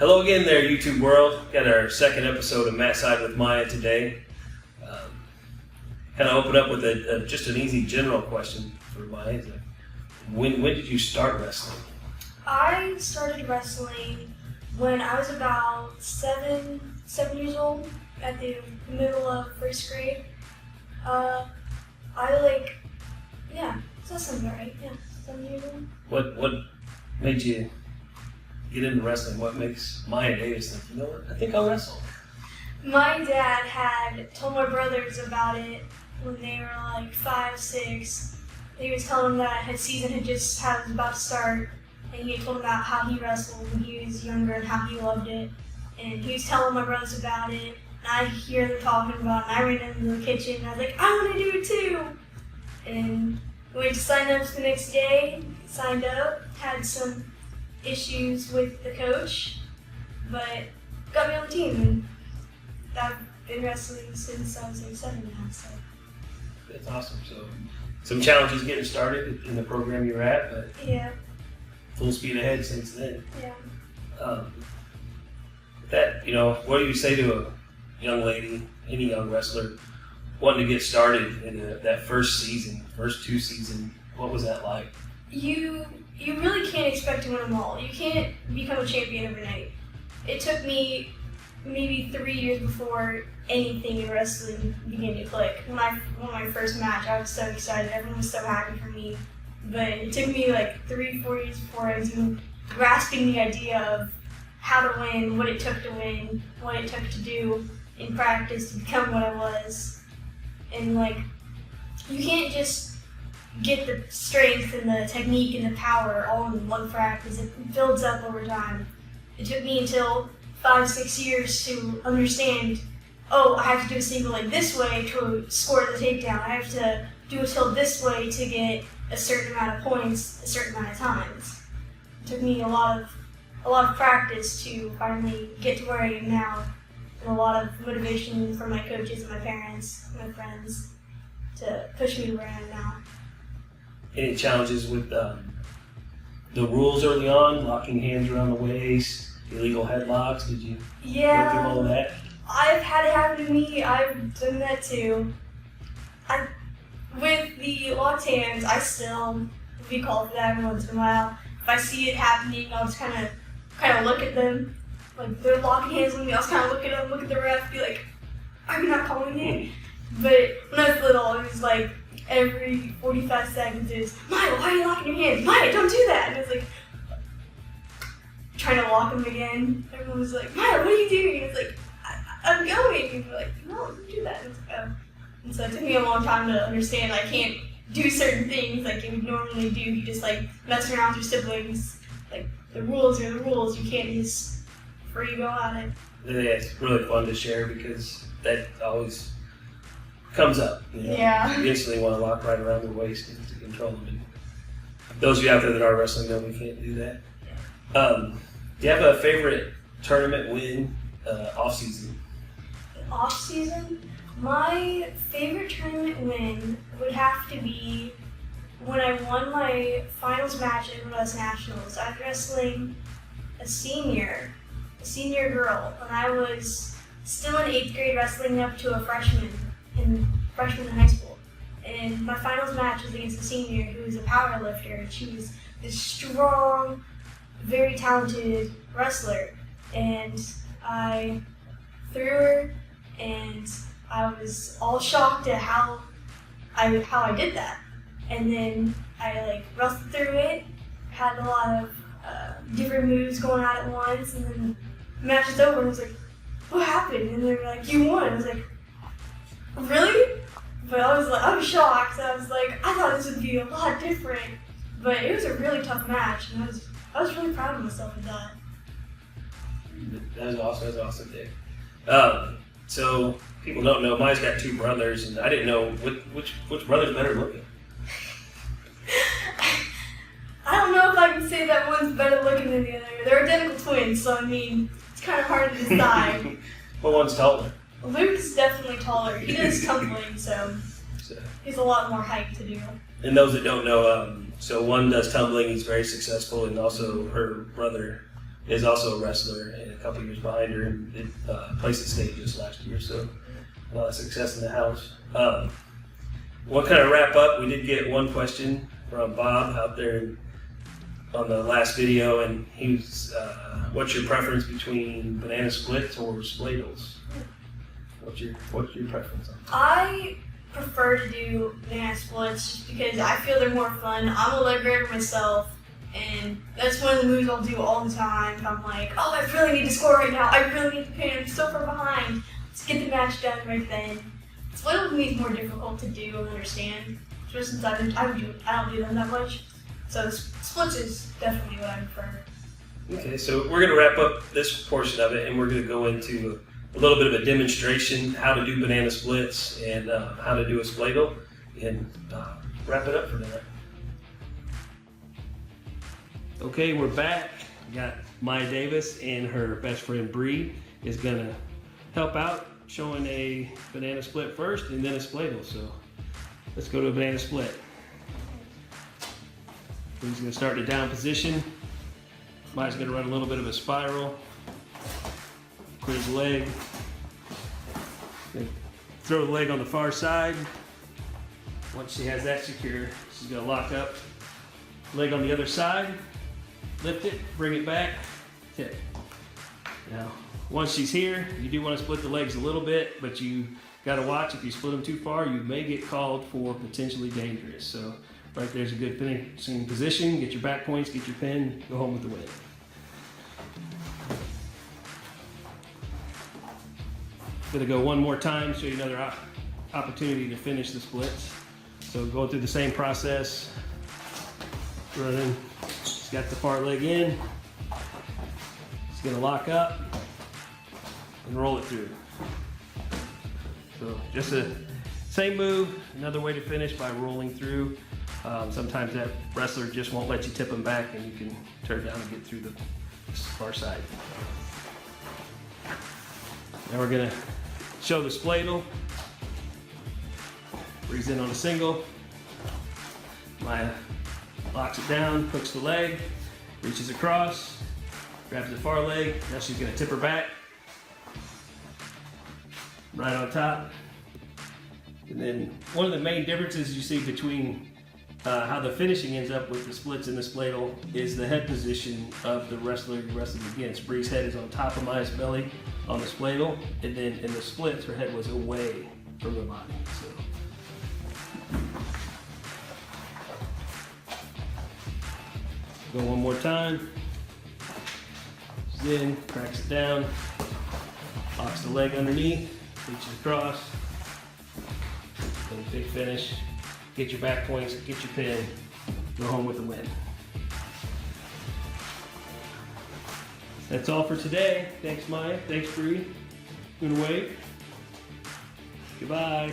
Hello again there, YouTube world. Got our second episode of Matt Side with Maya today. Kind of open up with just an easy general question for Maya. When did you start wrestling? I started wrestling when I was about seven years old, at the middle of first grade. Does that sound about right? Yeah, 7 years old. What made you get into wrestling? What makes Maya Davis think, you know what, I think I'll wrestle? My dad had told my brothers about it when they were like 5, 6. He was telling them that his season was about to start, and he had told them about how he wrestled when he was younger and how he loved it. And he was telling my brothers about it, and I hear them talking about it, and I ran into the kitchen, and I was like, I want to do it too! And we went to sign up the next day, signed up, had some issues with the coach, but got me on the team, and I've been wrestling since I was like 7 now, so. That's awesome. So, some challenges getting started in the program you're at, but Yeah, full speed ahead since then. yeah. What do you say to a young lady, any young wrestler, wanting to get started in that first 2 seasons? What was that like? You really can't expect to win them all. You can't become a champion overnight. It took me maybe 3 years before anything in wrestling began to click. When I won my first match, I was so excited. Everyone was so happy for me. But it took me like 3, 4 years before I was even grasping the idea of how to win, what it took to win, what it took to do in practice to become what I was. And you can't just get the strength and the technique and the power all in one practice. It builds up over time. It took me until 5, 6 years to understand, I have to do a single leg this way to score the takedown. I have to do a tilt this way to get a certain amount of points a certain amount of times. It took me a lot of practice to finally get to where I am now, and a lot of motivation from my coaches and my parents, and my friends, to push me to where I am now. Any challenges with the rules early on, locking hands around the waist, illegal headlocks? Did you go through all of that? I've had it happen to me. I've done that too. With the locked hands, I still be called for that every once in a while. If I see it happening, I'll just kind of look at them. Like, they're locking hands with me, I'll just kind of look at them, look at the ref, be like, are you not calling it? But when I was little, it was like every 45 seconds is, Maya, why are you locking your hands? Maya, don't do that! And it's like, trying to lock them again. Everyone was like, Maya, what are you doing? And it's like, I'm going. And they're like, no, don't do that. And it's like, oh. And so it took me a long time to understand I can't do certain things like you would normally do. You just mess around with your siblings. Like, the rules are the rules. You can't just free go at it. Yeah, it's really fun to share because that always comes up. Yeah. You instantly want to lock right around the waist to control them. And those of you out there that are wrestling know we can't do that. Do you have a favorite tournament win off season? Off season? My favorite tournament win would have to be when I won my finals match at Midwest Nationals. I was wrestling a senior girl, and I was still in 8th grade wrestling up to a freshman in high school. And my finals match was against a senior who was a power lifter, and she was this strong, very talented wrestler. And I threw her, and I was all shocked at how I did that. And then I wrestled through it, had a lot of different moves going on at once, and then the match was over, and I was like, what happened? And they were like, you won. I was like, really? But I was shocked. I was like, I thought this would be a lot different. But it was a really tough match, and I was really proud of myself with that. That was awesome. That was awesome, Dave. So people don't know, Maya's got 2 brothers, and I didn't know which brother's better looking. I don't know if I can say that one's better looking than the other. They're identical twins, so I mean, it's kind of hard to decide. What one's taller? Luke's definitely taller. He does tumbling, so he's a lot more height to do. And those that don't know, so one does tumbling, he's very successful, and also her brother is also a wrestler and a couple years behind her and placed at state just last year. So a lot of success in the house. We'll kind of wrap up. We did get one question from Bob out there on the last video, and he was, what's your preference between banana splits or spladles? What's your preference on that? I prefer to do banana splits just because I feel they're more fun. I'm a leg breaker myself, and that's one of the moves I'll do all the time. If I'm like, oh, I really need to score right now. I really need to pin. I'm so far behind. Let's get the match done right then. Split with me is more difficult to do and understand, just since I don't do them that much. So splits is definitely what I prefer. Okay, so we're going to wrap up this portion of it, and we're going to go into a little bit of a demonstration, how to do banana splits and how to do a spladle, and wrap it up for tonight. Okay, we're back. We got Maya Davis and her best friend Bree is going to help out, showing a banana split first and then a spladle. So let's go to a banana split. Bree's going to start in a down position. Maya's going to run a little bit of a spiral. Put his leg. Then throw the leg on the far side. Once she has that secure, she's going to lock up. Leg on the other side. Lift it, bring it back, tip. Now, once she's here, you do want to split the legs a little bit, but you got to watch. If you split them too far, you may get called for potentially dangerous. So right there's a good finishing position. Get your back points, get your pin, go home with the win. Gonna go one more time, show you another opportunity to finish the splits. So go through the same process. Running, she's got the far leg in. She's gonna lock up and roll it through. So just the same move, another way to finish by rolling through. Sometimes that wrestler just won't let you tip them back, and you can turn down and get through the far side. Now we're gonna show the spladle. Breeze in on a single. Maya locks it down, hooks the leg, reaches across, grabs the far leg. Now she's gonna tip her back. Right on top. And then one of the main differences you see between how the finishing ends up with the splits and the spladle is the head position of the wrestler you're wrestling against. Bree's head is on top of Maya's belly on the spladle, and then in the splits, her head was away from the body. So. Go one more time. She's in, cracks it down, locks the leg underneath, reaches across. Then big finish. Get your back points, get your pin, go home with the win. That's all for today. Thanks, Maya. Thanks, Bree. Gonna wait. Goodbye.